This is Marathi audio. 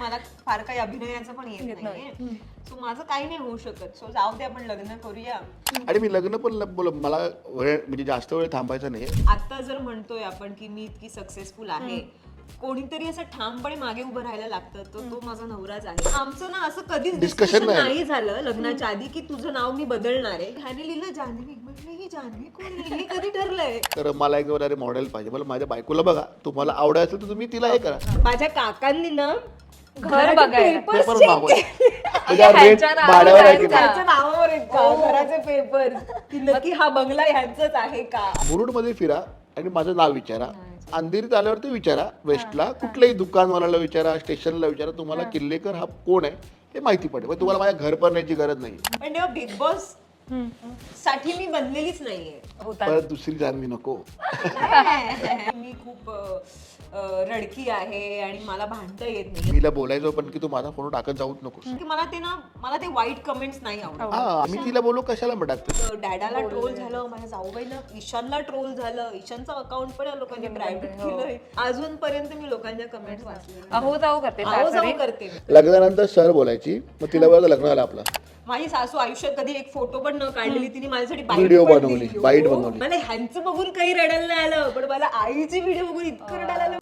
मला फार काही अभिनयाचं पण येत नाहीये, सो माझं काही नाही होऊ शकत. सो जाऊ दे, आपण लग्न करूया. आणि मी लग्न पण बोल, मला वेळ म्हणजे जास्त वेळ थांबायचं नाही. आता जर म्हणतोय आपण की मी इतकी सक्सेसफुल आहे, कोणीतरी असं ठामपणे मागे उभं राहायला लागतं, तर तो माझा नवराच आहे. आमचं ना असं कधीच डिस्कशन नाही झालं लग्नाच्या आधी की तुझं नाव मी बदलणार आहे. ह्याने लिहिलं जान्हवी, म्हटलं ही जान्हवी कोण आहे? हे कधी ठरलंय? तर मला एक अरे मॉडेल पाहिजे, मला माझ्या बायकोला बघा, तुम्हाला आवडायचं तर तुम्ही तिला हे करा. माझ्या काकांनी ना घर बघायला पेपर मागवले. भाड्यावर आहे की नाही. घराच्या नावावर आहेत का घराचे पेपर, की नक्की हा बंगला ह्यांचाच आहे का? मुरुडमध्ये फिरा आणि माझं नाव विचारा. अंधेरीत आल्यावरती विचारा, वेस्टला कुठल्याही दुकानवाल्याला विचारा, स्टेशनला विचारा, तुम्हाला किल्लेकर हा कोण आहे हे माहिती पडेल. पण तुम्हाला माझ्या घर करण्याची गरज नाही. पण तेव्हा बिग बॉस साठी मी बनलेलीच नाहीये. परत दुसरी जान्हवी नको. मी खूप रडकी आहे आणि मला भांडता येत नाही. मीला बोलायचो पण की तू माझा फोन टाकत जाऊच नको. की मला ते वाईट कमेंट्स नाही आवडत. हा, मी तिला बोलू कशाला टाकते. डॅडाला ट्रोल झालं, माझ्या जाऊबाईला ईशानला ट्रोल झालं, ईशानचं अकाउंट पण लोकांनी प्रायव्हेट केलंय. अजूनपर्यंत मी लोकांच्या कमेंट्स वाचल्या. अहो जाऊ करते. लग्नानंतर सर बोलायची, मग तिला बघा लग्न झालं आपलं. माझी सासू आयुष्यात कधी एक फोटो पण न काढलेली, तिने माझ्यासाठी व्हिडिओ बनवली, बाईट बनवली. मला ह्यांचं बघून काही रडायला नाही आलं, पण मला आईची व्हिडिओ बघून इतकं रडायला आलं.